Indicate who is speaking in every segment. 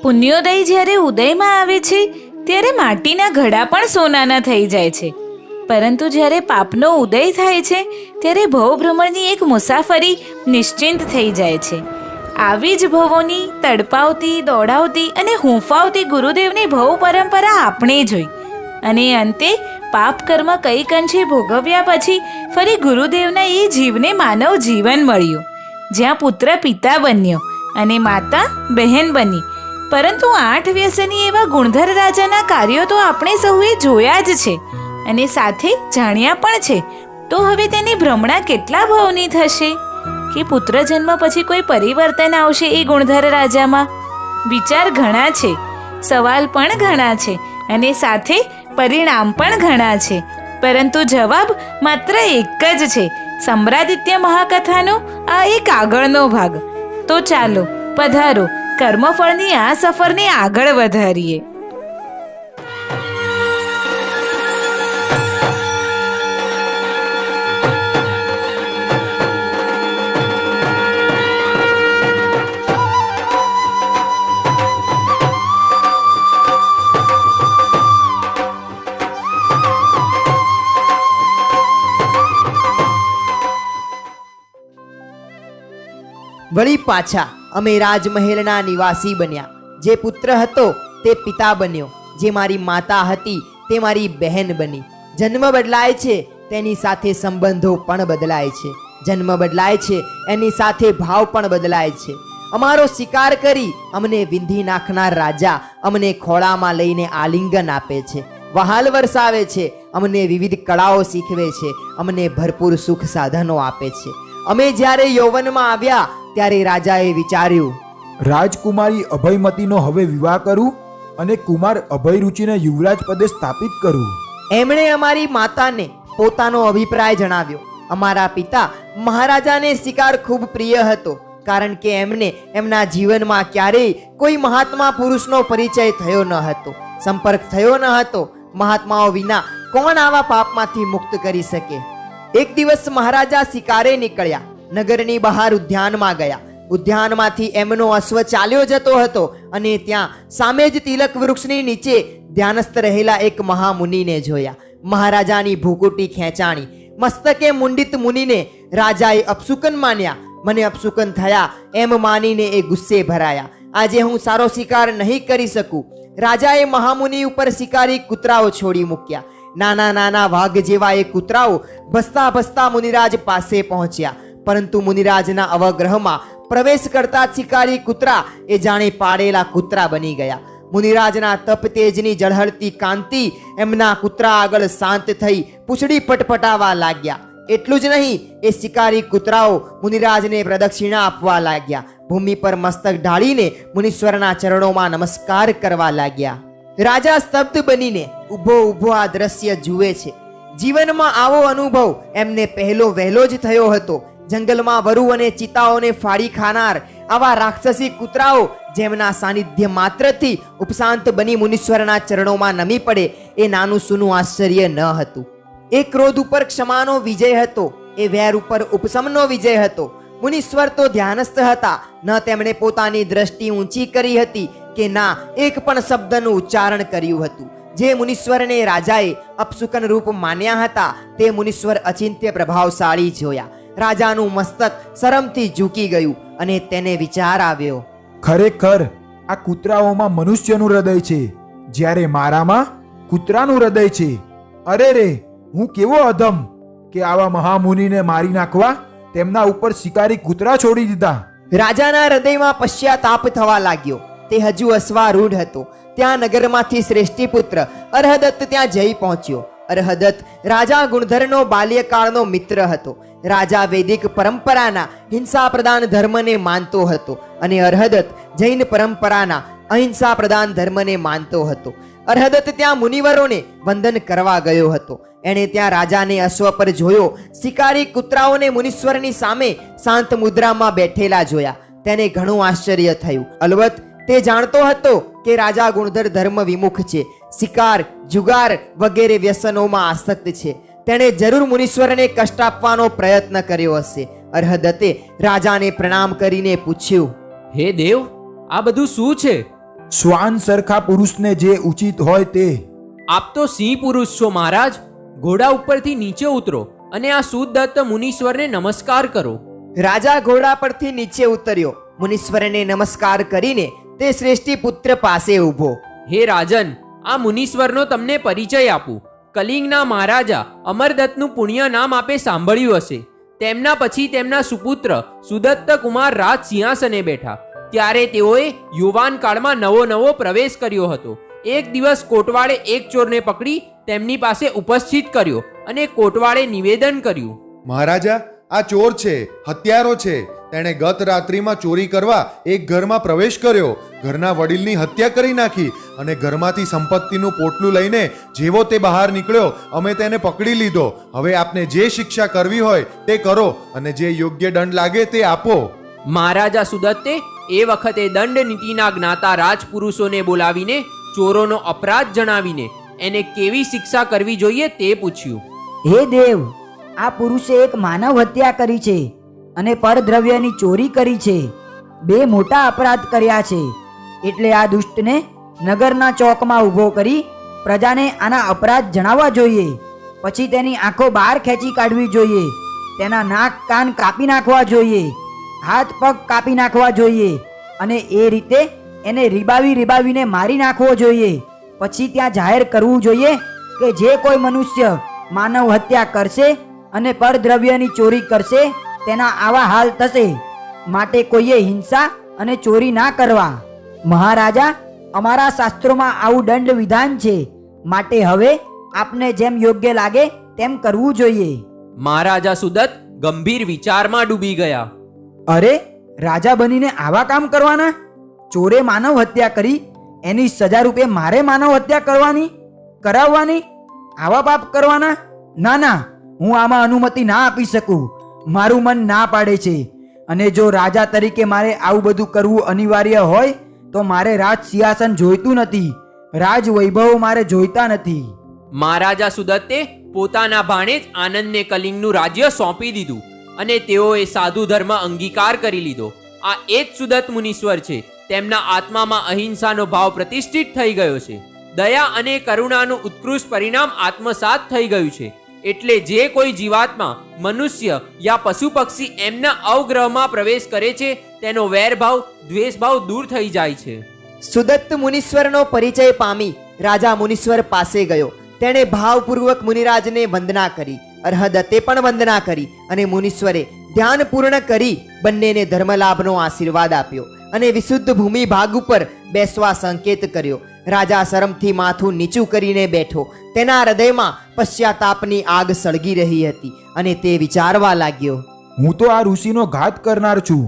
Speaker 1: પુણ્યોદય જ્યારે ઉદયમાં આવે છે ત્યારે માટીના ઘડા પણ સોનાના થઈ જાય છે, પરંતુ જ્યારે પાપનો ઉદય થાય છે ત્યારે ભવભ્રમણની એક મુસાફરી નિશ્ચિંત થઈ જાય છે. આવી જ ભવોની તડપાવતી, દોડાવતી અને હૂંફાવતી ગુરુદેવની ભવ પરંપરા આપણે જોઈ અને અંતે પાપ કર્મ કઈ કંઠે ભોગવ્યા પછી ફરી ગુરુદેવના એ જીવને માનવ જીવન મળ્યું, જ્યાં પુત્ર પિતા બન્યો અને માતા બહેન બની. પરંતુ 8 વ્યસની એવા ગુણધર રાજાના કાર્યો તો આપણે સૌએ જોયા જ છે અને સાથે જાણ્યા પણ છે. તો હવે તેની ભ્રમણા કેટલા ભાવની થશે કે પુત્ર જન્મ પછી કોઈ પરિવર્તન આવશે એ ગુણધર રાજામાં? વિચાર ઘણા છે, સવાલ પણ ઘણા છે અને સાથે પરિણામ પણ ઘણા છે, પરંતુ જવાબ માત્ર એક જ છે. સંભ્રાદિત્ય મહાકથાનો આ એક આગળનો ભાગ. તો ચાલો પધારો, કર્મફળની આ સફરને આગળ વધારીએ.
Speaker 2: વળી પાછા અમે રાજમહેલના નિવાસી બન્યા. જે પુત્ર હતો તે પિતા બન્યો, જે મારી માતા હતી તે મારી બહેન બની. જન્મ બદલાય છે તેની સાથે સંબંધો પણ બદલાય છે, જન્મ બદલાય છે એની સાથે ભાવ પણ બદલાય છે. અમારો શિકાર કરી અમને વિંધી નાખનાર રાજા અમને ખોળામાં લઈને આલિંગન આપે છે, વહાલ વરસાવે છે, અમને વિવિધ કળાઓ શીખવે છે, અમને ભરપૂર સુખ સાધનો આપે છે. અમે જ્યારે યૌવનમાં આવ્યા ત્યારે રાજાએ વિચાર્યું,
Speaker 3: રાજકુમારી અભયમતીનો હવે વિવાહ કરું અને કુમાર અભયરુચિને યુવરાજ પદે સ્થાપિત કરું.
Speaker 2: એમણે અમારી માતાને પોતાનો અભિપ્રાય જણાવ્યો. અમારા પિતા મહારાજાને શિકાર ખૂબ પ્રિય હતો, કારણ કે એમને એમના જીવનમાં ક્યારેય કોઈ મહાત્મા પુરુષનો પરિચય થયો ન હતો, સંપર્ક થયો ન હતો. મહાત્માઓ વિના કોણ આવા પાપમાંથી મુક્ત કરી શકે? એક દિવસ મહારાજા શિકારે નીકળ્યા. નગરની બહાર ઉદ્યાનમાં ગયા. ઉદ્યાનમાંથી એમનો અશ્વ ચાલ્યો જતો હતો અને ત્યાં સામે જ તિલક વૃક્ષની નીચે ધ્યાનસ્થ રહેલા એક મહામુનિને જોયા. મહારાજાની ભૂકુટી ખેંચાણી. મસ્તકે મુંડિત મુનિને રાજાએ અપશુકન માન્યા. મને અપશુકન થયા એમ માનીને એ ગુસ્સે ભરાયા. આજે હું સારો શિકાર નહીં કરી શકું. રાજાએ મહામુનિ ઉપર શિકારી કૂતરાઓ છોડી મૂક્યા. નાના નાના વાઘ જેવા એ કૂતરાઓ ભસતા ભસતા મુનિરાજ પાસે પહોંચ્યા, પરંતુ મુનિરાજના અવગ્રહમાં પ્રવેશ કરતા શિકારી કૂતરા એ જાણે પાડેલા કૂતરા બની ગયા. મુનિરાજના તપ તેજની ઝળહળતી કાંતિ એમના કૂતરા આગળ શાંત થઈ પૂંછડી પટપટાવા લાગ્યા. એટલું જ નહીં, એ શિકારી કૂતરાઓ મુનિરાજને પ્રદક્ષિણા આપવા લાગ્યા. ભૂમિ પર મસ્તક ઢાળીને મુનીશ્વરના ચરણોમાં નમસ્કાર કરવા લાગ્યા. રાજા સ્તબ્ધ બનીને ઊભો ઊભો આ દ્રશ્ય જુએ છે. જીવનમાં આવો અનુભવ એમને પહેલો વહેલો જ થયો હતો. જંગલમાં વરુ અને ચિતાઓને ફાડી ખાનાર આવા રાક્ષસી કૂતરાઓ જેમના સાનિધ્ય માત્રથી ઉપશાંત બની મુનીશ્વરના ચરણોમાં નમી પડે એ નાનું સૂનું આશ્ચર્ય ન હતું. એ ક્રોધ ઉપર ક્ષમાનો વિજય હતો, એ વેર ઉપર ઉપશમનો વિજય હતો. મુનીશ્વર તો ધ્યાનસ્થ હતા, ન તેમણે પોતાની દ્રષ્ટિ ઊંચી કરી હતી કે ના એક પણ શબ્દનું ઉચ્ચારણ કર્યું હતું. જે મુનીશ્વરને રાજાએ અપશુકન રૂપ માન્યા હતા તે મુનીશ્વર અચિંત્ય પ્રભાવશાળી જોયા. રાજાનું મસ્તક શરમથી ઝૂકી ગયું અને તેને વિચાર આવ્યો,
Speaker 3: ખરેખર આ કૂતરાઓમાં મનુષ્યનું હૃદય છે, જ્યારે મારામાં કૂતરાનું હૃદય છે. અરે રે, હું કેવો અધમ કે આવા મહામુનિને મારી નાખવા તેમના ઉપર શિકારી કૂતરા છોડી દીધા.
Speaker 2: રાજાના હૃદયમાં પશ્ચાતાપ થવા લાગ્યો. તે હજુ અશ્વારૂઢ હતો. ત્યાં નગરમાંથી શ્રેષ્ઠી પુત્ર અર્હદત્ત ત્યાં જઈ પહોંચ્યો. અર્હદત્ત રાજા ગુણધરનો બાલ્યકાળનો મિત્ર હતો. રાજા વૈદિક પરંપરાના હિંસા પ્રદાન ધર્મને માનતો હતો અને અર્હદત્ત જૈન પરંપરાના અહિંસા પ્રદાન ધર્મને માનતો હતો. અર્હદત્ત ત્યાં મુનિવરોને વંદન કરવા ગયો હતો. એણે ત્યાં રાજાને અશ્વ પર જોયો. શિકારી કૂતરાઓને મુનીશ્વરની સામે શાંત મુદ્રામાં બેઠેલા જોયા. તેને ઘણું આશ્ચર્ય થયું. અલબત્ત તે જાણતો હતો કે રાજા ગુણધર ધર્મ વિમુખ છે, શિકાર, જુગાર વગેરે વ્યસનોમાં આસક્ત છે. તેણે જરૂર મુનીશ્વરને કષ્ટ આપવાનો પ્રયત્ન કર્યો હશે. અર્હદત્તે રાજાને પ્રણામ કરીને પૂછ્યું,
Speaker 4: હે દેવ, આ બધું શું છે?
Speaker 3: શ્વાન સરખા પુરુષને જે ઉચિત હોય તે.
Speaker 4: આપ તો સિંહ પુરુષ છો મહારાજ. ઘોડા ઉપરથી નીચે ઉતરો અને આ સુદત્ત મુનીશ્વરને નમસ્કાર કરો.
Speaker 2: રાજા ઘોડા પરથી નીચે ઉતર્યો. મુનીશ્વરને નમસ્કાર કરીને તે શ્રેષ્ઠી પુત્ર પાસે ઊભો.
Speaker 4: હે રાજન, આ મુનીશ્વરનો તમને પરિચય આપું. કલિંગના મહારાજા અમરદત્તનું પુણ્ય નામ આપે સાંભળ્યું હશે. તેમના પછી તેમના સુપુત્ર સુદત્ત કુમાર રાજ સિંહાસને બેઠા. ત્યારે તેઓએ યુવાન કાળમાં નવો પ્રવેશ કર્યો હતો. એક દિવસ કોટવાળે એક ચોરને પકડી તેમની પાસે ઉપસ્થિત કર્યો અને કોટવાળે નિવેદન કર્યું,
Speaker 5: મહારાજા, આ ચોર છે, હત્યારો છે. તેણે ગત રાત્રિમાં ચોરી કરવા એક ઘરમાં પ્રવેશ કર્યો, ઘરના વડીલની હત્યા કરી નાખી અને ઘરમાંથી સંપત્તિનું પોટલું લઈને જેવો તે બહાર નીકળ્યો, અમે તેને પકડી લીધો. હવે આપને જે શિક્ષા કરવી હોય તે કરો અને જે યોગ્ય દંડ લાગે તે આપો.
Speaker 4: મહારાજા સુદત્તે એ વખતે દંડ નીતિના જ્ઞાતા રાજપુરુષોને બોલાવીને ચોરોનો અપરાધ જણાવીને એને કેવી શિક્ષા કરવી જોઈએ તે પૂછ્યું.
Speaker 6: હે દેવ, આ પુરુષે એક માનવ હત્યા કરી છે અને પરદ્રવ્યની ચોરી કરી છે. બે મોટા અપરાધ કર્યા છે. એટલે આ દુષ્ટને નગરના ચોકમાં ઊભો કરી પ્રજાને આના અપરાધ જણાવવા જોઈએ. પછી તેની આંખો બહાર ખેંચી કાઢવી જોઈએ. તેના નાક કાન કાપી નાખવા જોઈએ. હાથ પગ કાપી નાખવા જોઈએ અને એ રીતે એને રીબાવીને મારી નાખવો જોઈએ. પછી ત્યાં જાહેર કરવું જોઈએ કે જે કોઈ મનુષ્ય માનવ હત્યા કરશે અને પરદ્રવ્યની ચોરી કરશે તેના આવા હાલ થશે. માટે કોઈએ હિંસા અને ચોરી ના કરવા. મહારાજા, અમારા શાસ્ત્રોમાં આવું દંડ વિધાન છે. માટે હવે આપને જેમ યોગ્ય લાગે તેમ કરવું જોઈએ.
Speaker 4: મહારાજા સુદત્ત ગંભીર વિચારમાં ડૂબી ગયા.
Speaker 6: અરે, રાજા બનીને આવા કામ કરવાના? ચોરે માનવ હત્યા કરી એની સજા રૂપે મારે માનવ હત્યા કરાવવાની? આવા પાપ કરવાના? ના ના, હું આમાં અનુમતિ ના આપી શકું. મારું મન ના પાડે છે. અને જો રાજા તરીકે મારે આવું બધું કરવું અનિવાર્ય હોય તો મારે રાજ સિંહાસન જોઈતું નથી. રાજ વૈભવ મારે જોઈતા નથી.
Speaker 4: મહારાજા સુદત્તે પોતાના ભાણેજ આનંદને કલિંગનું રાજ્ય સોંપી દીધું અને તેઓએ સાધુ ધર્મ અંગીકાર કરી લીધો. આ એ જ સુદત્ત મુનીશ્વર છે. તેમના આત્મામાં અહિંસાનો ભાવ પ્રતિષ્ઠિત થઈ ગયો છે. દયા અને કરુણાનું ઉત્કૃષ્ટ પરિણામ આત્મસાત થઈ ગયું છે. એટલે જે કોઈ જીવાત્મા, મનુષ્ય યા પશુ પક્ષી એમના અવગ્રહમાં પ્રવેશ કરે છે તેનો વેરભાવ, દ્વેષભાવ દૂર થઈ જાય છે.
Speaker 2: સુદત્ત મુનીશ્વરનો પરિચય પામી રાજા મુનીશ્વર પાસે ગયો. તેણે ભાવપૂર્વક મુનિરાજને વંદના કરી. અર્હદત્તે પણ વંદના કરી અને મુનીશ્વરે ધ્યાન પૂર્ણ કરી બંનેને ધર્મલાભનો આશીર્વાદ આપ્યો અને વિશુદ્ધ ભૂમિ ભાગ ઉપર બેસવા સંકેત કર્યો. રાજા શરમથી માથું નીચું કરીને બેઠો. તેના હૃદયમાં પશ્ચાતાપની આગ સળગી રહી હતી અને તે વિચારવા લાગ્યો,
Speaker 3: હું તો આ ઋષિનો ઘાત કરનાર છું.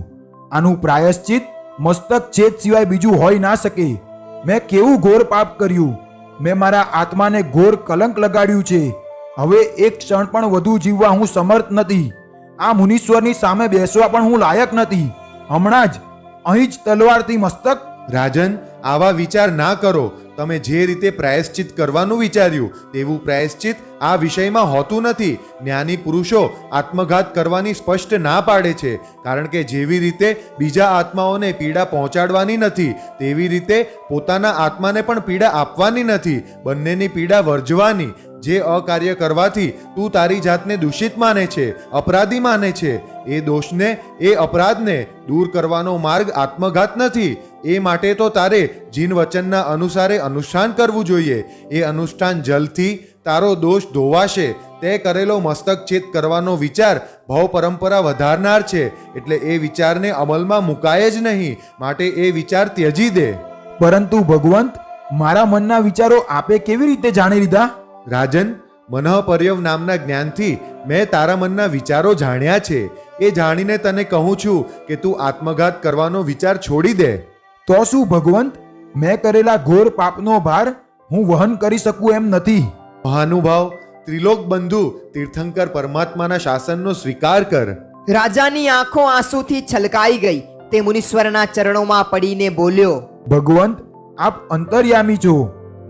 Speaker 3: આનું પ્રાયશ્ચિત મસ્તક છેદ સિવાય બીજું હોઈ ના શકે. મેં કેવું ઘોર પાપ કર્યું. મેં મારા આત્માને ઘોર કલંક લગાડ્યું છે. હવે એક ક્ષણ પણ વધુ જીવવા હું સમર્થ નથી. આ મુનીશ્વરની સામે બેસવા પણ હું લાયક નથી. હમણાં જ અહીં જ તલવારથી મસ્તક.
Speaker 5: રાજન, આવા વિચાર ના કરો. તમે જે રીતે પ્રાયશ્ચિત કરવાનું વિચાર્યું તેવું પ્રાયશ્ચિત આ વિષયમાં હોતું નથી. જ્ઞાની પુરુષો આત્મઘાત કરવાની સ્પષ્ટ ના પાડે છે. કારણ કે જેવી રીતે બીજા આત્માઓને પીડા પહોંચાડવાની નથી તેવી રીતે પોતાના આત્માને પણ પીડા આપવાની નથી. બંનેની પીડા વર્જવાની. જે અકાર્ય કરવાથી તું તારી જાતને દૂષિત માને છે, અપરાધી માને છે, એ દોષને, એ અપરાધને દૂર કરવાનો માર્ગ આત્મઘાત નથી. એ માટે તો તારે જીન વચનના અનુસારે અનુષ્ઠાન કરવું જોઈએ. એ અનુષ્ઠાન જલથી તારો દોષ ધોવાશે. તે કરેલો મસ્તક છેદ કરવાનો વિચાર ભવ પરંપરા વધારનાર છે. એટલે એ વિચારને અમલમાં મુકાય જ નહીં. માટે એ વિચાર ત્યજી દે.
Speaker 3: પરંતુ ભગવંત, મારા મનના વિચારો આપે કેવી રીતે જાણી લીધા?
Speaker 5: રાજન, મનઃપર્યવ નામના જ્ઞાનથી મેં તારા મનના વિચારો જાણ્યા છે. એ જાણીને તને કહું છું કે તું આત્મઘાત કરવાનો વિચાર છોડી દે.
Speaker 3: તો શું ભગવંત, મેં કરેલા ઘોર પાપનો ભાર હું વહન કરી શકું એમ નથી.
Speaker 5: મહાનુભાવ, ત્રિલોક બંધુ તીર્થંકર પરમાત્માના શાસનનો સ્વીકાર કર.
Speaker 2: રાજાની આંખો આંસુથી છલકાઈ ગઈ. તે મુનીશ્વરના ચરણોમાં પડીને બોલ્યો,
Speaker 3: ભગવંત, આપ અંતર્યામી છો.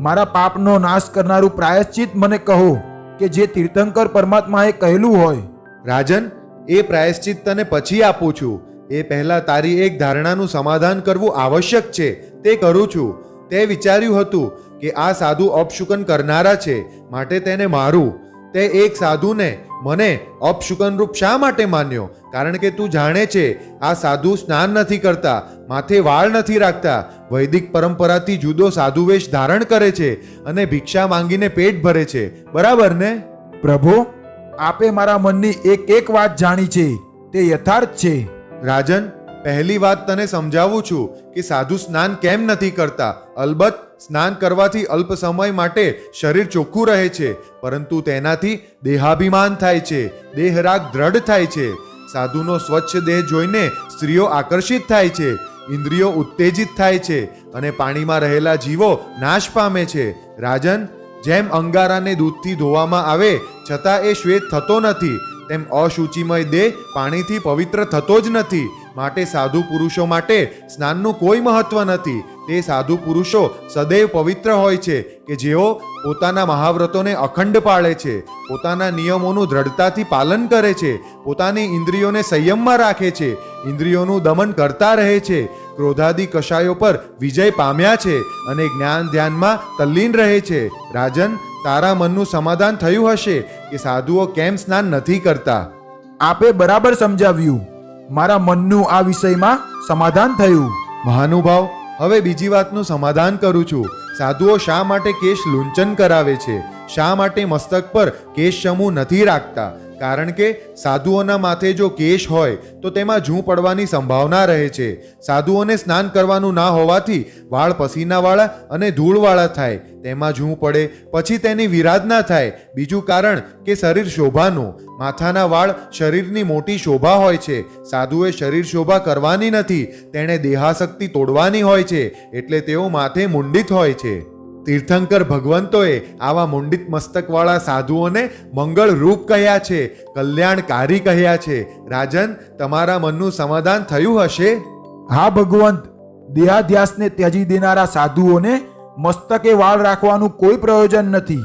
Speaker 3: મારા પાપનો નાશ કરનારું પ્રાયશ્ચિત મને કહો કે જે તીર્થંકર પરમાત્માએ કહેલું હોય.
Speaker 5: રાજન, એ પ્રાયશ્ચિત તને પછી આપું છું. એ પહેલા તારી એક ધારણાનું સમાધાન કરવું આવશ્યક છે. તે કરું છું. તે વિચાર્યું હતું કે આ સાધુ અપશુકન કરનારા છે, માટે તેને મારું. તે એક સાધુને મને અપશુકન રૂપ શા માટે માન્યો? કારણ કે તું જાણે છે આ સાધુ સ્નાન નથી કરતા, માથે વાળ નથી રાખતા, વૈદિક પરંપરાથી જુદો સાધુ વેશ ધારણ કરે છે અને ભિક્ષા માંગીને પેટ ભરે છે. બરાબર ને?
Speaker 3: પ્રભુ, આપે મારા મનની એક એક વાત જાણી છે, તે યથાર્થ છે.
Speaker 5: રાજન, પહેલી વાત તને સમજાવું છું કે સાધુ સ્નાન કેમ નથી કરતા. અલબત્ત સ્નાન કરવાથી અલ્પ સમય માટે શરીર ચોખ્ખું રહે છે, પરંતુ તેનાથી દેહાભિમાન થાય છે, દેહરાગ દ્રઢ થાય છે. સાધુનો સ્વચ્છ દેહ જોઈને સ્ત્રીઓ આકર્ષિત થાય છે, ઇન્દ્રિયો ઉત્તેજિત થાય છે અને પાણીમાં રહેલા જીવો નાશ પામે છે. રાજન, જેમ અંગારાને દૂધથી ધોવામાં આવે છતાં એ શ્વેત થતો નથી, તેમ અશુચિમય દેહ પાણીથી પવિત્ર થતો જ નથી. માટે સાધુ પુરુષો માટે સ્નાનનું કોઈ મહત્વ નથી. તે સાધુ પુરુષો સદૈવ પવિત્ર હોય છે કે જેઓ પોતાના મહાવ્રતોને અખંડ પાળે છે, પોતાના નિયમોનું દ્રઢતાથી પાલન કરે છે, પોતાની ઇન્દ્રિયોને સંયમમાં રાખે છે, ઇન્દ્રિયોનું દમન કરતા રહે છે, ક્રોધાદિ કષાયો પર વિજય પામ્યા છે અને જ્ઞાન ધ્યાનમાં તલ્લીન રહે છે. રાજન, તારા મનનું સમાધાન થયું હશે કે સાધુઓ કેમ સ્નાન નથી કરતા.
Speaker 3: આપે બરાબર સમજાવ્યું. મારા મનનું આ વિષયમાં સમાધાન થયું.
Speaker 5: મહાનુભાવ, હવે બીજી વાતનું સમાધાન કરું છું. સાધુઓ શા માટે કેશ લૂંચન કરાવે છે? શા માટે મસ્તક પર કેશ સમૂહ નથી રાખતા? કારણ કે સાધુઓના માથે જો કેશ હોય તો તેમાં જૂ પડવાની સંભાવના રહે છે. સાધુઓને સ્નાન કરવાનું ના હોવાથી વાળ પસીનાવાળા અને ધૂળવાળા થાય, તેમાં જૂ પડે પછી તેની વિરાધના થાય. બીજું કારણ કે શરીર શોભાનું. માથાના વાળ શરીરની મોટી શોભા હોય છે. સાધુએ શરીર શોભા કરવાની નથી, તેણે દેહાશક્તિ તોડવાની હોય છે, એટલે તેઓ માથે મુંડિત હોય છે. તીર્થંકર ભગવંતોએ આવા મુંડિત મસ્તકવાળા સાધુઓને મંગળ રૂપ કહ્યા છે, કલ્યાણકારી કહ્યા છે. રાજન, તમારા મનનું સમાધાન થયું હશે?
Speaker 3: હા ભગવંત, દેહાધ્યાસને ત્યજી દેનારા સાધુઓને મસ્તકે વાળ રાખવાનું કોઈ પ્રયોજન નથી.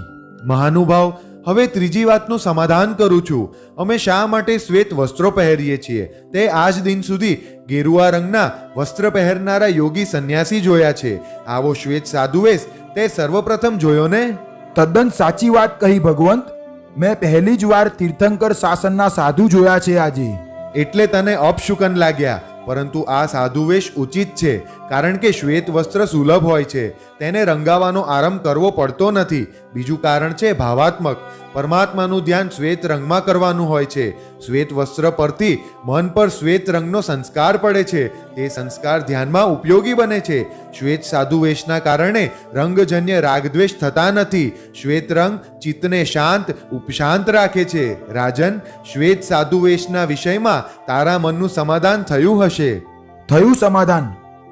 Speaker 5: મહાનુભાવ, હવે ત્રીજી વાતનું સમાધાન કરું છું. અમે શા માટે શ્વેત વસ્ત્રો પહેરીએ છીએ? તે આજ દિન સુધી ગેરુઆ રંગના વસ્ત્ર પહેરનારા યોગી સંન્યાસી જોયા છે. આવો શ્વેત સાધુવેશ તે સર્વપ્રથમ જોયો ને?
Speaker 3: તદ્દન સાચી વાત કહી ભગવંત. મેં પહેલી જ વાર તીર્થંકર શાસનના સાધુ જોયા છે આજે.
Speaker 5: એટલે તને અપશુકન લાગ્યા, પરંતુ આ સાધુવેશ ઉચિત છે, કારણ કે શ્વેત વસ્ત્ર સુલભ હોય છે, તેને રંગાવાનો આરંભ કરવો પડતો નથી. બીજું કારણ છે ભાવાત્મક. પરમાત્માનું ધ્યાન શ્વેત રંગમાં કરવાનું હોય છે. શ્વેત વસ્ત્ર પરથી મન પર શ્વેત રંગનો સંસ્કાર પડે છે, તે સંસ્કાર ધ્યાનમાં ઉપયોગી બને છે. શ્વેત સાધુવેશના કારણે રંગજન્ય રાગદ્વેષ થતા નથી. શ્વેત રંગ ચિત્તને શાંત ઉપશાંત રાખે છે. રાજન, શ્વેત સાધુવેશના વિષયમાં તારા મનનું સમાધાન થયું હશે.
Speaker 3: થયું સમાધાન.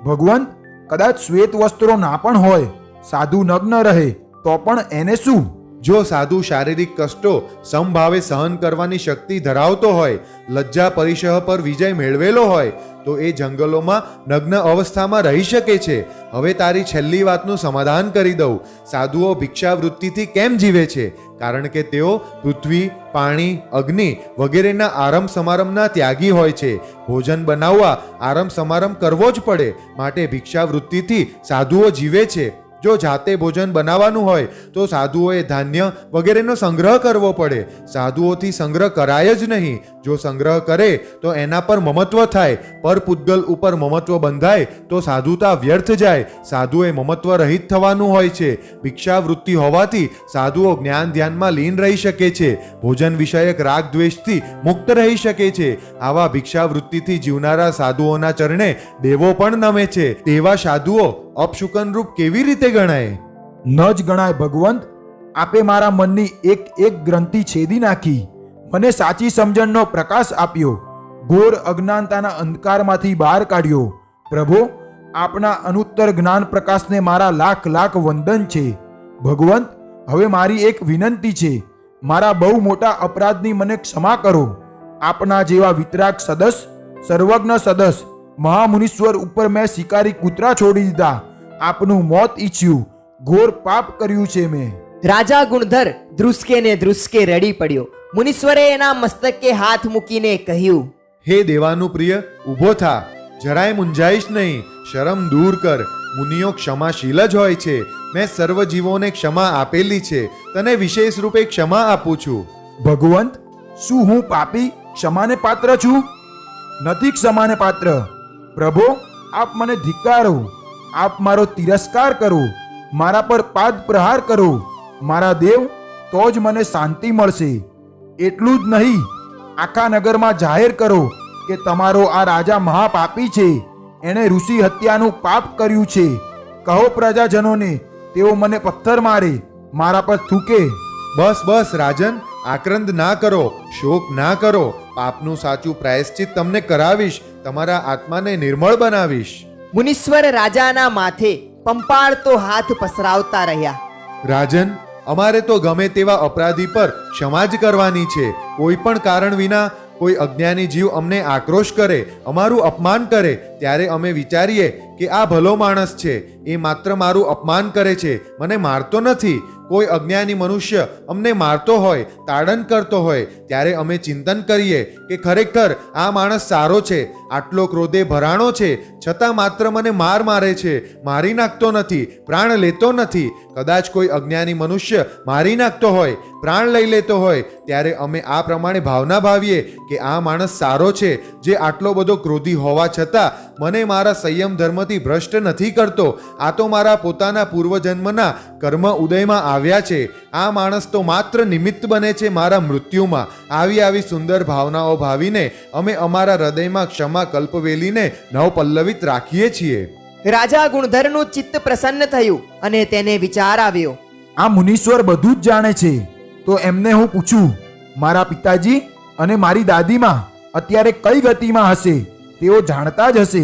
Speaker 3: ભગવંત, કદાચ શ્વેત વસ્ત્રો ના પણ હોય, સાધુ નગ્ન રહે તો પણ એને શું?
Speaker 5: જો સાધુ શારીરિક કષ્ટો સમભાવે સહન કરવાની શક્તિ ધરાવતો હોય, લજ્જા પરિશહ પર વિજય મેળવેલો હોય, તો એ જંગલોમાં નગ્ન અવસ્થામાં રહી શકે છે. હવે તારી છેલ્લી વાતનું સમાધાન કરી દઉં. સાધુઓ ભિક્ષાવૃત્તિથી કેમ જીવે છે? કારણ કે તેઓ પૃથ્વી, પાણી, અગ્નિ વગેરેના આરંભ સમારંભના ત્યાગી હોય છે. ભોજન બનાવવા આરંભ સમારંભ કરવો જ પડે, માટે ભિક્ષાવૃત્તિથી સાધુઓ જીવે છે. જો જાતે ભોજન બનાવવાનું હોય તો સાધુઓએ ધાન્ય વગેરેનો સંગ્રહ કરવો પડે. સાધુઓથી સંગ્રહ કરાય જ નહીં. જો સંગ્રહ કરે તો એના પર મમત્વ થાય. પર પૂતગલ ઉપર મમત્વ બંધાય તો સાધુતા વ્યર્થ જાય. સાધુએ મમત્વ રહિત થવાનું હોય છે. ભિક્ષાવૃત્તિ હોવાથી સાધુઓ જ્ઞાન ધ્યાનમાં લીન રહી શકે છે, ભોજન વિષયક રાગ દ્વેષથી મુક્ત રહી શકે છે. આવા ભિક્ષાવૃત્તિથી જીવનારા સાધુઓના ચરણે દેવો પણ નમે છે. તેવા સાધુઓ અપશુકન રૂપ કેવી રીતે ગણાય?
Speaker 3: ન જ ગણાય ભગવંત. આપે મારા મનની એક એક ગ્રંથિ છેદી નાખી, મને સાચી સમજણનો પ્રકાશ આપ્યો, ઘોર અજ્ઞાનતાના અંધકારમાંથી બહાર કાઢ્યો. પ્રભુ, આપના અનુત્તર જ્ઞાન પ્રકાશને મારા લાખ લાખ વંદન છે. ભગવંત, હવે મારી એક વિનંતી છે. મારા બહુ મોટા અપરાધની મને ક્ષમા કરો. આપના જેવા વિતરાગ સદસ, સર્વજ્ઞ સદસ મહામુનીશ્વર ઉપર મેં શિકારી કૂતરા છોડી દીધા. આપનું મોત ઈચ્છ્યું, ઘોર પાપ કર્યું છે મેં.
Speaker 2: રાજા ગુણધર ધ્રુસકે ને ધ્રુસકે રડી પડ્યો. મુનીશ્વરે એના મસ્તકે હાથ મૂકીને કહ્યું,
Speaker 5: હે દેવાનું પ્રિય, ઊભો થા, જરાય મૂંઝાઈશ નહીં. શરમ દૂર કર. મુનિઓ ક્ષમાશીલ જ હોય છે. મેં સર્વ જીવોને ક્ષમા આપેલી છે, તને વિશેષ રૂપે ક્ષમા આપું છું.
Speaker 3: ભગવંત, શું હું પાપી ક્ષમાને પાત્ર છું? નથી ક્ષમાને પાત્ર. પ્રભુ, આપ મને ધિક્કારો, આપ મારો તિરસ્કાર કરો, મારા પર પાદ પ્રહાર કરો. મારા દેવ, તો જ મને શાંતિ મળશે. એટલું જ નહીં, આખા નગરમાં જાહેર કરો કે તમારો આ રાજા મહાપાપી છે, એણે ઋષિ હત્યાનું પાપ કર્યું છે. કહો પ્રજાજનોને, તેઓ મને પથ્થર મારે, મારા પર થૂકે.
Speaker 5: બસ બસ રાજન, આક્રંદ ના કરો, શોક ના કરો. પાપનું સાચું પ્રાયશ્ચિત તમને કરાવીશ, તમારા આત્માને નિર્મળ બનાવીશ.
Speaker 2: મુનીશ્વર રાજાના માથે પંપાળતો હાથ પસરાવતા રહ્યા.
Speaker 5: રાજન, અમારે તો ગમે તેવા અપરાધી પર ક્ષમા જ કરવાની છે. કોઈ પણ કારણ વિના કોઈ અજ્ઞાની જીવ અમને આક્રોશ કરે, અમારું અપમાન કરે, ત્યારે અમે વિચારીએ કે આ ભલો માણસ છે, એ માત્ર મારું અપમાન કરે છે, મને મારતો નથી. કોઈ અજ્ઞાની મનુષ્ય અમને મારતો હોય, તાડન કરતો હોય, ત્યારે અમે ચિંતન કરીએ કે ખરેખર આ માણસ સારો છે, આટલો ક્રોધે ભરાણો છે, છતાં માત્ર મને મારે છે, મારી નાખતો નથી, પ્રાણ લેતો નથી. કદાચ કોઈ અજ્ઞાની મનુષ્ય મારી નાખતો હોય, પ્રાણ લઈ લેતો હોય, ત્યારે અમે આ પ્રમાણે ભાવના ભાવીએ કે આ માણસ સારો છે, જે આટલો બધો ક્રોધી હોવા છતાં મને મારા સંયમ ધર્મથી ભ્રષ્ટ નથી કરતો. આ તો મારા પોતાના પૂર્વજન્મના કર્મ ઉદયમાં આવ્યા છે. આ માણસ તો માત્ર નિમિત્ત બને છે મારા મૃત્યુમાં. આવી સુંદર ભાવનાઓ ભાવીને અમે અમારા હૃદયમાં ક્ષમા કલ્પવેલીને નવપલ્લવિત રાખીએ છીએ.
Speaker 2: રાજા ગુણધરનું ચિત્ત પ્રસન્ન થયું અને તેને વિચાર આવ્યો.
Speaker 3: આ મુનીશ્વર બધું જ જાણે છે, તો એમને હું પૂછું, મારા પિતાજી અને મારી દાદીમાં અત્યારે કઈ ગતિમાં હશે? તેઓ જાણતા જ હશે.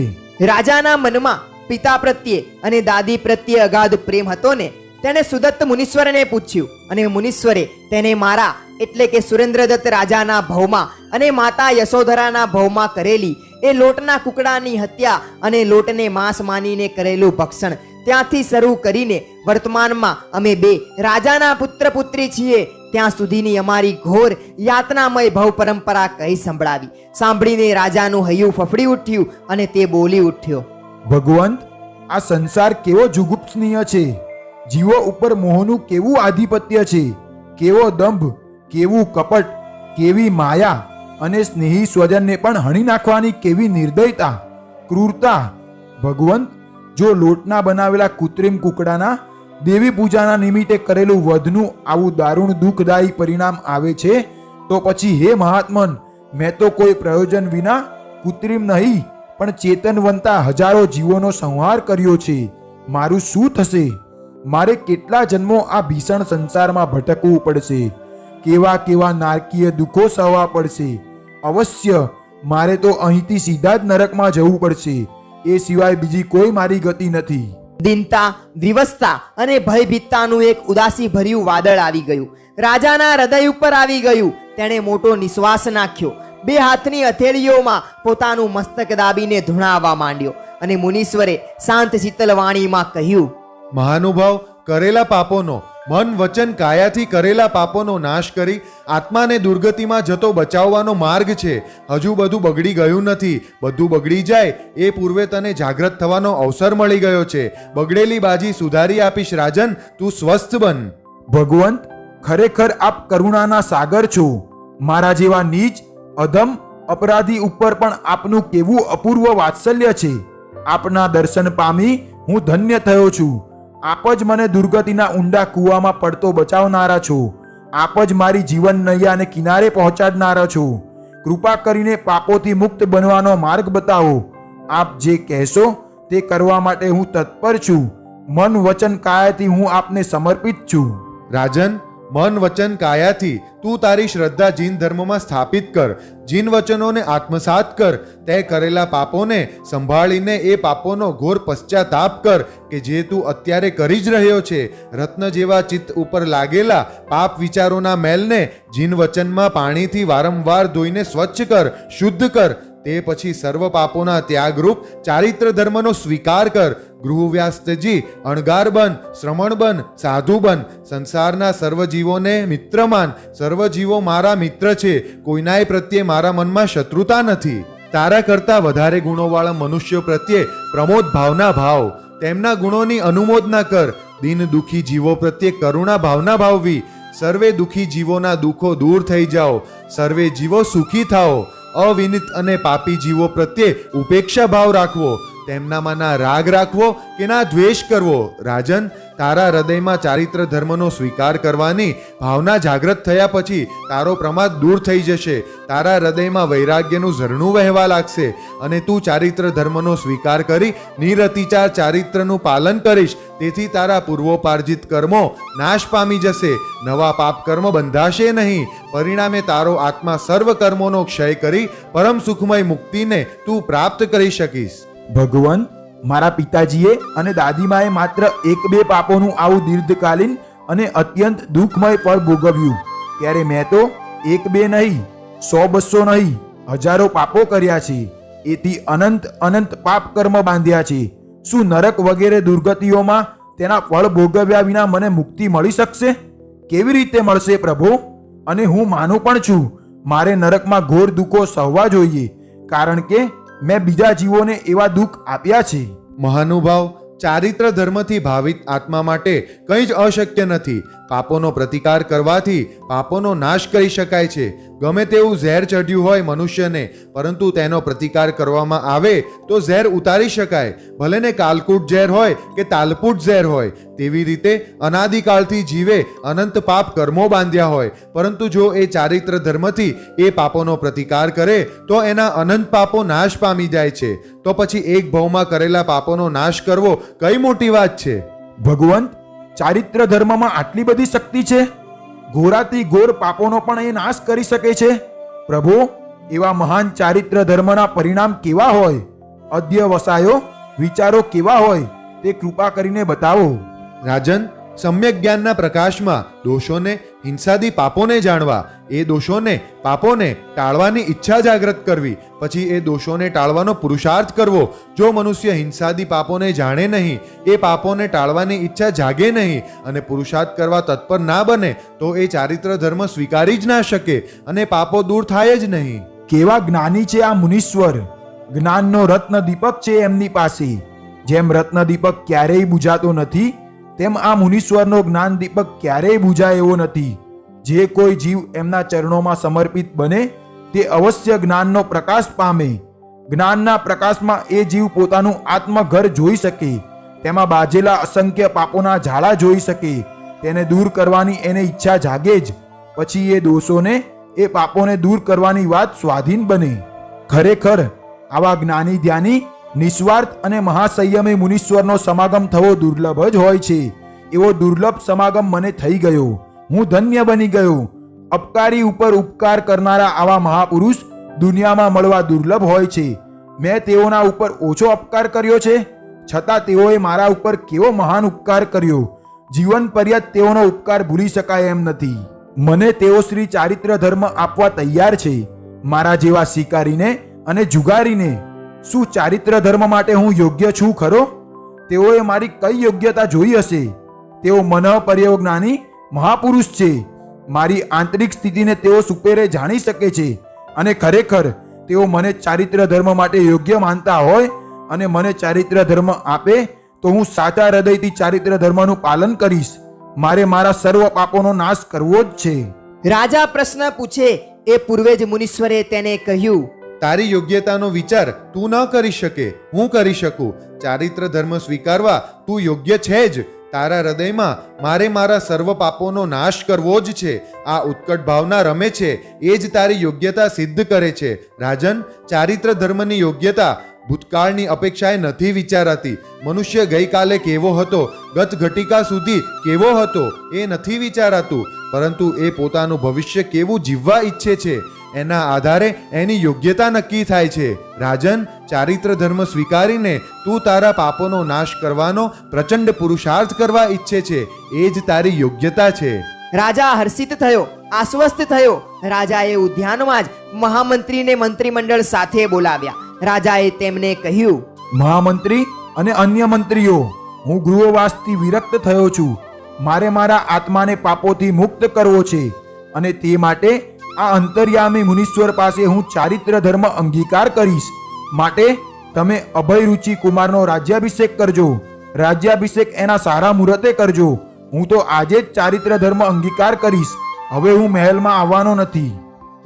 Speaker 2: રાજાના મનમાં પિતા પ્રત્યે અને દાદી પ્રત્યે અગાધ પ્રેમ હતો ને, તેણે સુદત્ત મુનીશ્વરને પૂછ્યું અને મુનીશ્વરે તેને મારા એટલે કે સુરેન્દ્રદત્ત રાજાના ભવમાં અને માતા યશોધરાના ભવમાં કરેલી એ લોટના કુકડાની હત્યા અને લોટને માંસ માનીને કરેલું ભક્ષણ ત્યાંથી શરૂ કરીને વર્તમાનમાં અમે બે રાજાના પુત્ર પુત્રી છીએ ત્યાં સુધીની અમારી ઘોર યાતનામય ભવ પરંપરા કહી સંભળાવી. સાંભળીને રાજાનું હૈયું ફફડી ઉઠ્યું અને તે બોલી ઉઠ્યો.
Speaker 3: ભગવંત, આ સંસાર કેવો જુગુપ્સનીય છે! જીવો ઉપર મોહનું કેવું આધિપત્ય છે! કેવો દંભ, કેવું કપટ, કેવી માયા અને સ્નેહી સ્વજનને પણ હણી નાખવાની કેવી નિર્દયતા, ક્રૂરતા! ભગવંત, જો લોટના બનાવેલા કૃત્રિમ કુકડાના દેવી પૂજાના નિમિત્તે કરેલું વધનું આવું દારૂણ દુઃખદાયી પરિણામ આવે છે, તો પછી હે મહાત્મન, મેં તો કોઈ પ્રયોજન વિના કૃત્રિમ નહીં પણ ચેતનવંતા હજારો જીવોનો સંહાર કર્યો છે. મારું શું થશે? મારે કેટલા જન્મો આ ભીષણ સંસારમાં ભટકવું પડશે, કેવા કેવા નારકીય દુઃખો સહવા પડશે. અવશ્ય મારે તો અહીંથી સીધા જ નરકમાં જવું પડશે, એ સિવાય બીજી કોઈ મારી ગતિ નથી.
Speaker 2: દિનતા, વિવશતા અને ભયભીતતાનું એક ઉદાસી ભર્યું વાદળ આવી ગયું. રાજાના હૃદય ઉપર આવી ગયું. તેણે મોટો નિશ્વાસ નાખ્યો. બે હાથની હથેળીઓમાં પોતાનું મસ્તક દાબીને ધૂણાવવા માંડ્યો અને મુનીશ્વરે શાંત શીતલ વાણીમાં કહ્યું,
Speaker 5: મહાનુભાવ, કરેલા પાપોનો, મન વચન કાયાથી કરેલા પાપોનો નાશ કરી આત્માને દુર્ગતિમાં જતો બચાવવાનો માર્ગ છે. હજુ બધું બગડી ગયું નથી. બધું બગડી જાય એ પૂર્વે તને જાગૃત થવાનો અવસર મળી ગયો છે. બગડેલી બાજી સુધારી આપીશ રાજન, તું સ્વસ્થ બન.
Speaker 3: ભગવંત, ખરેખર આપ કરુણાના સાગર છો. મારા જેવા નીચ, અધમ, અપરાધી ઉપર પણ આપનું કેવું અપૂર્વ વાત્સલ્ય છે. આપના દર્શન પામી હું ધન્ય થયો છું. આપ જ મને દુર્ગતિના ઊંડા કૂવામાં પડતો બચાવનારા છો. આપ જ મારી જીવન નૈયાને કિનારે પહોંચાડનારા છો. કૃપા કરીને પાપોથી મુક્ત બનવાનો માર્ગ બતાવો. આપ જે કહેશો તે કરવા માટે હું તત્પર છું. મન વચન કાયાથી હું આપને સમર્પિત છું.
Speaker 5: રાજન, મન વચન કાયાથી તું તારી શ્રદ્ધા જીન ધર્મમાં સ્થાપિત કર. જીન વચનોને આત્મસાત કર. તે કરેલા પાપોને સંભાળીને એ પાપોનો ઘોર પશ્ચાતાપ કર કે જે તું અત્યારે કરી જ રહ્યો છે. રત્ન જેવા ચિત્ત ઉપર લાગેલા પાપ વિચારોના મેલને જીન વચનમાં પાણીથી વારંવાર ધોઈને સ્વચ્છ કર, શુદ્ધ કર. તે પછી સર્વ પાપોના ત્યાગરૂપ ચારિત્ર ધર્મનો સ્વીકાર કર. ગૃહવ્યાસ્તજી, અણગાર બન, શ્રમણ બન, સાધુ બન. સંસારના સર્વ જીવોને મિત્ર માન. સર્વ જીવો મારા મિત્ર છે. કોઈનાય પ્રત્યે મારા મનમાં શત્રુતા નથી. તારા કરતા વધારે ગુણોવાળા મનુષ્યો પ્રત્યે પ્રમોદ ભાવના ભાવ. તેમના ગુણોની અનુમોદના કર. દિન દુઃખી જીવો પ્રત્યે કરુણા ભાવના ભાવવી. સર્વે દુઃખી જીવોના દુઃખો દૂર થઈ જાઓ. સર્વે જીવો સુખી થાઓ. અવિનિત અને પાપી જીવો પ્રત્યે ઉપેક્ષા ભાવ રાખવો. તેમનામાં ના રાગ રાખવો કે ના દ્વેષ કરવો. રાજન, તારા હૃદયમાં ચારિત્ર ધર્મનો સ્વીકાર કરવાની ભાવના જાગૃત થયા પછી તારો પ્રમાદ દૂર થઈ જશે. તારા હૃદયમાં વૈરાગ્યનું ઝરણું વહેવા લાગશે અને તું ચારિત્ર ધર્મનો સ્વીકાર કરી નિરતિચાર ચારિત્રનું પાલન કરીશ. તેથી તારા પૂર્વોપાર્જિત કર્મો નાશ પામી જશે. નવા પાપ કર્મ બંધાશે નહીં. પરિણામે તારો આત્મા સર્વ કર્મોનો ક્ષય કરી પરમ સુખમય મુક્તિને તું પ્રાપ્ત કરી શકીશ.
Speaker 3: ભગવાન, મારા પિતાજીએ અને દાદીમાએ માત્ર એક બે પાપોનું આવું દીર્ઘકાલીન અને અત્યંત દુઃખમય ફળ ભોગવ્યું. ત્યારે મેં તો એક બે નહીં, 100-200 નહીં, હજારો પાપો કર્યા છે. એથી અનંત અનંત પાપ કર્મ બાંધ્યા છે. શું નરક વગેરે દુર્ગતિઓમાં તેના ફળ ભોગવ્યા વિના મને મુક્તિ મળી શકશે? કેવી રીતે મળશે પ્રભુ? અને હું માનું પણ છું મારે નરકમાં ઘોર દુઃખો સહવા જોઈએ, કારણ કે મેં બીજા જીવોને એવા દુઃખ આપ્યા છે.
Speaker 5: મહાનુભાવ, ચારિત્ર ધર્મથી ભાવિત આત્મા માટે કંઈ જ અશક્ય નથી. પાપોનો પ્રતિકાર કરવાથી પાપોનો નાશ કરી શકાય છે. ગમે તેવું ઝેર ચઢ્યું હોય મનુષ્યને, પરંતુ તેનો પ્રતિકાર કરવામાં આવે તો ઝેર ઉતારી શકાય. ભલે ને કાલકૂટ ઝેર હોય કે તાલપૂટ ઝેર હોય. તેવી રીતે અનાદિકાળથી જીવે અનંત પાપ કર્મો બાંધ્યા હોય, પરંતુ જો એ ચારિત્ર ધર્મથી એ પાપોનો પ્રતિકાર કરે તો એના અનંત પાપો નાશ પામી જાય છે. તો પછી એક ભવમાં કરેલા પાપોનો નાશ કરવો કઈ મોટી વાત છે?
Speaker 3: ભગવંત, ચારિત્ર ધર્મમાં આટલી બધી શક્તિ છે? ઘોરાથી ઘોર પાપોનો પણ એ નાશ કરી શકે છે? પ્રભુ, એવા મહાન ચારિત્ર ધર્મના પરિણામ કેવા હોય? અધ્યવસાયો, વિચારો કેવા હોય? તે કૃપા કરીને બતાવો.
Speaker 5: રાજન, સમ્યક જ્ઞાનના પ્રકાશમાં દોષોને, હિંસાદી પાપોને જાણવા, એ દોષોને, પાપોને ટાળવાની ઈચ્છા જાગૃત કરવી, પછી એ દોષોને ટાળવાનો પુરુષાર્થ કરવો. જો મનુષ્ય હિંસાદી પાપોને જાણે નહીં, એ પાપોને ટાળવાની ઈચ્છા જાગે નહીં અને પુરુષાર્થ કરવા તત્પર ના બને તો એ ચારિત્ર ધર્મ સ્વીકારી જ ના શકે અને પાપો દૂર થાય જ નહીં.
Speaker 3: કેવા જ્ઞાની છે આ મુનીશ્વર! જ્ઞાનનો રત્ન દીપક છે એમની પાસે. જેમ રત્ન દીપક ક્યારેય બુઝાતો નથી, તેમ આ મુનીશ્વરનો જ્ઞાન દીપક ક્યારેય બુઝાય એવો નથી. જે કોઈ જીવ એમના ચરણોમાં સમર્પિત બને તે અવશ્ય જ્ઞાનનો પ્રકાશ પામે. જ્ઞાનના પ્રકાશમાં એ જીવ પોતાનું આત્મઘર જોઈ શકે, તેમાં બાજેલા અસંખ્ય પાપોના ઝાડા જોઈ શકે. તેને દૂર કરવાની એને ઈચ્છા જાગે જ. પછી એ દોષોને, એ પાપોને દૂર કરવાની વાત સ્વાધીન બને. ખરેખર આવા જ્ઞાની ધ્યાની, નિસ્વાર્થ અને મહાસંયમી મુનીશ્વરનો સમાગમ થવો દુર્લભ જ હોય છે. એવો દુર્લભ સમાગમ મને થઈ ગયો. હું ધન્ય બની ગયો. અપકારી ઉપર ઉપકાર કરનારા આવા મહાપુરુષ દુનિયામાં મળવા દુર્લભ હોય છે. મેં તેઓના ઉપર ઓછો અપકાર કર્યો છે, છતાં તેઓએ મારા ઉપર કેવો મહાન ઉપકાર કર્યો. જીવન પર્યંત તેઓનો ઉપકાર ભૂલી શકાય એમ નથી. મને તેઓ શ્રી ચારિત્ર ધર્મ આપવા તૈયાર છે, મારા જેવા શિકારીને અને જુગારીને. શું ચારિત્ર ધર્મ માટે હું યોગ્ય છું ખરો? તેઓએ મારી કઈ યોગ્યતા જોઈ હશે? તેઓ મનઃપર્યોજ્ઞાની મહાપુરુષ છે. મારી આંતરિક સ્થિતિને તેઓ સુપેરે જાણી શકે છે અને ખરેખર તેઓ મને ચારિત્ર ધર્મ માટે યોગ્ય માનતા હોય અને મને ચારિત્ર ધર્મ આપે તો હું સાચા હૃદયથી ચારિત્ર ધર્મનું પાલન કરીશ. મારે મારા સર્વ પાપોનો નાશ કરવો જ છે.
Speaker 2: રાજા પ્રશ્ન પૂછે એ પૂર્વે જ મુનીશ્વરે તેને કહ્યું,
Speaker 5: તારી યોગ્યતાનો વિચાર તું ન કરી શકે, હું કરી શકું. ચારિત્ર ધર્મ સ્વીકારવા તું યોગ્ય છે જ. તારા હૃદયમાં મારે મારા સર્વ પાપોનો નાશ કરવો જ છે, આ ઉત્કટ ભાવના રમે છે. એ જ તારી યોગ્યતા સિદ્ધ કરે છે. રાજન, ચારિત્ર ધર્મની યોગ્યતા ભૂતકાળની અપેક્ષાએ નથી વિચારાતી. મનુષ્ય ગઈકાલે કેવો હતો, ગત ઘટિકા સુધી કેવો હતો એ નથી વિચારાતું, પરંતુ એ પોતાનું ભવિષ્ય કેવું જીવવા ઈચ્છે છે એના આધારે એની યોગ્યતા નક્કી થાય છે. રાજન, ચારિત્ર ધર્મ સ્વીકારીને તું તારા પાપોનો નાશ કરવાનો પ્રચંડ પુરુષાર્થ કરવા ઈચ્છે છે. એ જ તારી યોગ્યતા છે.
Speaker 2: રાજા હર્ષિત થયો, આશ્વસ્ત થયો. રાજાએ ઉદ્યાનમાં જ મહામંત્રીને મંત્રીમંડળ સાથે બોલાવ્યા. રાજાએ તેમને કહ્યું,
Speaker 3: મહામંત્રી અને અન્ય મંત્રીઓ, હું ગૃહવાસથી વિરક્ત થયો છું. મારે મારા આત્માને પાપોથી મુક્ત કરવો છે અને તે માટે આ અંતર્યામી મુનીશ્વર પાસે હું ચારિત્ર ધર્મ અંગીકાર કરીશ. માટે તમે અભય રુચિ કુમારનો રાજ્યાભિષેક કરજો. રાજ્યાભિષેક એના સારા મુહૂર્તે કરજો. હું તો આજે જ ચારિત્ર ધર્મ અંગીકાર કરીશ. હવે હું મહેલમાં આવવાનો નથી.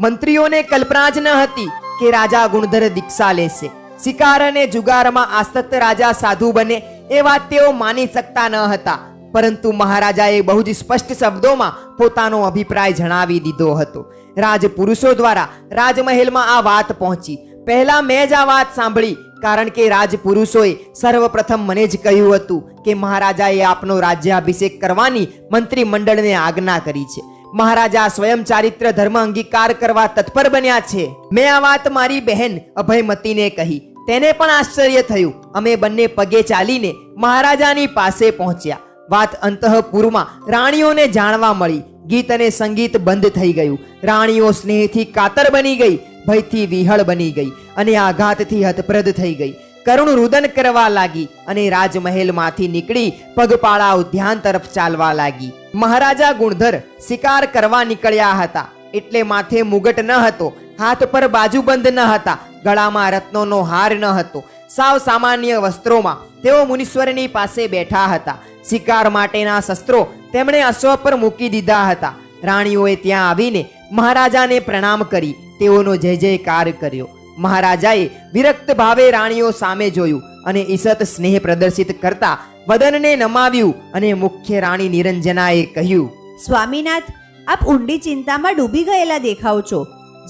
Speaker 2: મંત્રીઓને કલ્પના જ ન હતી કે રાજા ગુણધર દીક્ષા લેશે. શિકાર અને જુગારમાં આસક્ત રાજા સાધુ બને એ વાત તેઓ માની શકતા ન હતા. પરંતુ મહારાજાએ બહુ જ સ્પષ્ટ શબ્દોમાં પોતાનો અભિપ્રાય જણાવી દીધો હતો. રાજપુરુષો દ્વારા રાજમહેલમાં આ વાત પહોંચી. પહેલા મેં જ આ વાત સાંભળી, કારણ કે રાજપુરુષોએ સર્વપ્રથમ મને જ કહ્યું હતું કે મહારાજાએ આપનો રાજ્યાભિષેક કરવાની મંત્રીમંડળને આજ્ઞા કરી છે. મહારાજા સ્વયં ચારિત્ર ધર્મ અંગીકાર કરવા તત્પર બન્યા છે. મેં આ વાત મારી બહેન અભયમતીને કહી. તેને પણ આશ્ચર્ય થયું. અમે બંને પગે ચાલીને મહારાજાની પાસે પહોંચ્યા. વાત અંતઃપુરમાં રાણીઓને જાણવા મળી. ગીત અને સંગીત બંધ થઈ ગયું. રાણીઓ સ્નેહથી કાતર બની ગઈ, ભયથી વિહળ બની ગઈ અને આઘાતથી હતપ્રદ થઈ ગઈ. કરુણ રુદન કરવા લાગી અને રાજમહેલમાંથી નીકળી પગપાળા ઉદ્યાન તરફ ચાલવા લાગી. મહારાજા ગુણધર શિકાર કરવા નીકળ્યા હતા, એટલે માથે મુગટ ન હતો, હાથ પર બાજુબંધ ન હતા, ગળામાં રત્નોનો હાર ન હતો. સાવ સામાન્ય વસ્ત્રોમાં તેઓ મુનીશ્વરની પાસે બેઠા હતા. શિકાર માટેના શસ્ત્રો તેમણે અશ્વ પર મૂકી દીધા હતા. રાણીઓએ ત્યાં આવીને મહારાજાને પ્રણામ કરી તેઓનો જય જયકાર કર્યો. મહારાજાએ વિરક્ત ભાવે રાણીઓ સામે જોયું અને ઈસત સ્નેહ પ્રદર્શિત કરતા વદનને નમાવ્યું અને મુખ્ય રાણી નિરંજનાએ કહ્યું,
Speaker 7: સ્વામીનાથ, આપ ઊંડી ચિંતામાં ડૂબી ગયેલા દેખાવ છો.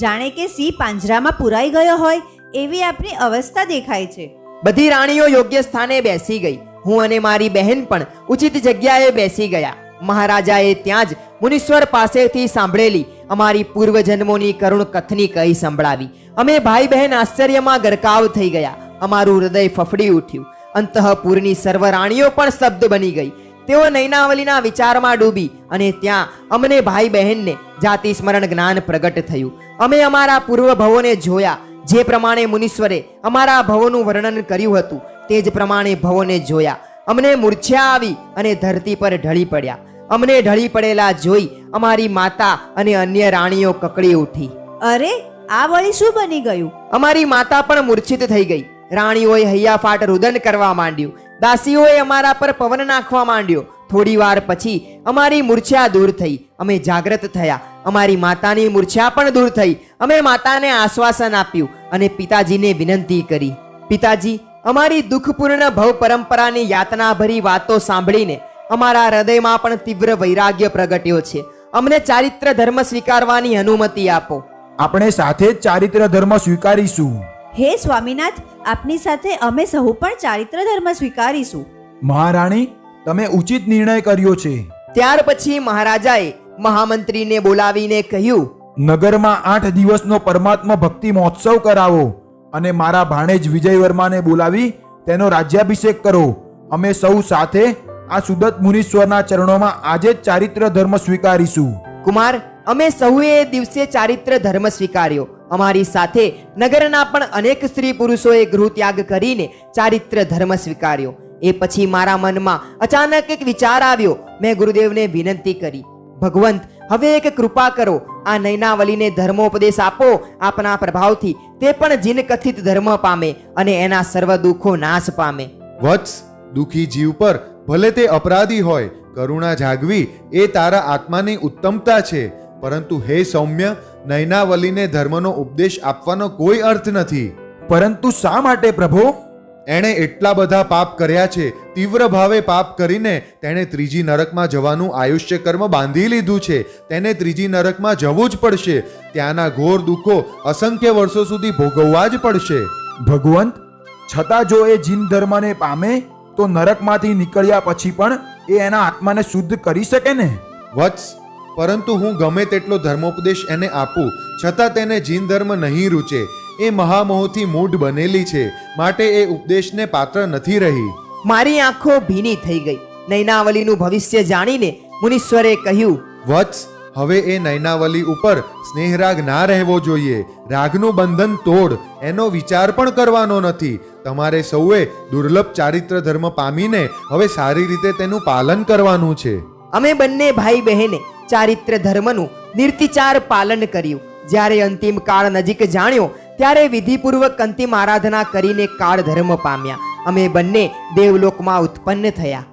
Speaker 7: જાણે કે સિંહ પાંજરામાં પુરાઈ ગયો હોય એવી આપની અવસ્થા દેખાય છે.
Speaker 2: બધી રાણીઓ યોગ્ય સ્થાને બેસી ગઈ. હું અને મારી બહેન પણ ઉચિત જગ્યાએ બેસી ગયા. મહારાજાએ ત્યાં જ મુનીશ્વર પાસેથી સાંભળેલી અમારી પૂર્વજન્મોની કરુણ કથની કહી સંભળાવી. અમે ભાઈ બહેન આશ્ચર્યમાં ગરકાવ થઈ ગયા. અમારું હૃદય ફફડી ઉઠ્યું. અંતઃપુરની સર્વ રાણીઓ પણ સ્તબ્ધ બની ગઈ. તેઓ નૈનાવલીના વિચારમાં ડૂબી અને ત્યાં અમને ભાઈ બહેનને જાતિ સ્મરણ જ્ઞાન પ્રગટ થયું. અમે અમારા પૂર્વ ભવોને જોયા. જે પ્રમાણે મુનીશ્વરે અમારા ભવોનું વર્ણન કર્યું હતું તે જ પ્રમાણે ભવોને જોયા. અમને મૂર્છા આવી અને ધરતી પર ઢળી પડ્યા. અમને ઢળી પડેલા જોઈ અમારી માતા અને અન્ય રાણીઓ કકડી ઉઠી.
Speaker 7: અરે, આ વળી શું બની ગયું?
Speaker 2: અમારી માતા પણ મૂર્છિત થઈ ગઈ. રાણીઓએ હૈયાફાટ રુદન કરવા માંડ્યું. દાસીઓએ અમારા પર પવન નાખવા માંડ્યો. થોડી વાર પછી અમારી મૂર્છા દૂર થઈ. અમે જાગૃત થયા. અમારી માતાની મૂર્છા પણ દૂર થઈ. અમે માતાને આશ્વાસન આપ્યું અને પિતાજીને વિનંતી કરી, પિતાજી, અમારી દુઃખપૂર્ણ ભવ પરંપરાની યાતનાભરી વાતો સાંભળીને અમારા હૃદયમાં પણ તીવ્ર વૈરાગ્ય પ્રગટ્યો છે. અમને ચારિત્ર ધર્મ સ્વીકારવાની અનુમતિ આપો.
Speaker 3: આપણે સાથે જ ચારિત્ર ધર્મ સ્વીકારીશું.
Speaker 7: હે સ્વામીનાથ, આપની સાથે અમે સહુ પણ ચારિત્ર ધર્મ સ્વીકારીશું.
Speaker 3: મહારાણી, તમે ઉચિત નિર્ણય કર્યો છે.
Speaker 2: ત્યાર પછી મહારાજાએ મહામંત્રીને બોલાવીને કહ્યું,
Speaker 3: નગરમાં 8 દિવસનો પરમાત્મા ભક્તિ મહોત્સવ કરાવો અને મારા ભાણેજ વિજયવર્માને બોલાવી તેનો રાજ્યાભિષેક કરો. અમે સૌ સાથે આ સુદત મુનીશ્વરના ચરણોમાં આજે જ ચારિત્ર ધર્મ સ્વીકારીશું.
Speaker 2: કુમાર, અમે સૌએ એ દિવસે ચારિત્ર ધર્મ સ્વીકાર્યો. અમારી સાથે નગરના પણ અનેક સ્ત્રી પુરુષોએ ગૃહત્યાગ કરીને ચારિત્ર ધર્મ સ્વીકાર્યો. એ પછી મારા મનમાં અચાનક એક વિચાર આવ્યો. મેં ગુરુદેવને વિનંતી કરી, ભગવંત, હવે એક કૃપા કરો, આ નૈનાવલીને ધર્મોપદેશ આપો. આપના પ્રભાવથી તે પણ જીન કથિત ધર્મ પામે અને એના સર્વ દુઃખો નાશ પામે.
Speaker 5: વત્સ, દુઃખી જીવ પર ભલે તે અપરાધી હોય, કરુણા જાગવી એ તારા આત્માની ઉત્તમતા છે. પરંતુ હે સૌમ્ય, નૈનાવલીને ધર્મનો ઉપદેશ આપવાનો કોઈ અર્થ નથી.
Speaker 3: પરંતુ શા માટે પ્રભુ?
Speaker 5: એણે એટલા બધા પાપ કર્યા છે. તીવ્ર ભાવે પાપ કરીને તેણે ત્રીજી નરકમાં જવાનું આયુષ્ય કર્મ બાંધી લીધું છે. તેને ત્રીજી નરકમાં જવું જ પડશે. ત્યાંના ઘોર દુઃખો અસંખ્ય વર્ષો સુધી ભોગવવા જ પડશે.
Speaker 3: ભગવંત, છતાં જો એ જીન ધર્મને પામે તો નરકમાંથી નીકળ્યા પછી પણ એ એના આત્માને શુદ્ધ કરી શકે ને?
Speaker 5: વત્સ, પરંતુ હું ગમે તેટલો ધર્મોપદેશ એને આપું છતાં તેને જીન ધર્મ નહીં રૂચે. એ મહામોહથી મૂઢ બનેલી છે, માટે એ ઉપદેશને પાત્ર નથી રહી.
Speaker 2: મારી આંખો ભીની થઈ ગઈ. નૈનાવલીનું ભવિષ્ય જાણીને મુનીશ્વરે કહ્યું,
Speaker 5: વત્સ, હવે એ નૈનાવલી ઉપર સ્નેહરાગ ના રહેવો જોઈએ. રાગનું બંધન તોડ, એનો વિચાર પણ કરવાનો નથી. તમારે સૌએ દુર્લભ ચારિત્ર ધર્મ પામીને હવે સારી રીતે તેનું પાલન કરવાનું છે.
Speaker 2: અમે બંને ભાઈ બહેને ચારિત્ર ધર્મનું નિર્તિચાર પાલન કર્યું. જ્યારે અંતિમ કાળ નજીક જાણ્યો ત્યારે વિધિપૂર્વક અંતિમ આરાધના કરીને કાળ ધર્મ પામ્યા. અમે બંને દેવલોકમાં ઉત્પન્ન થયા.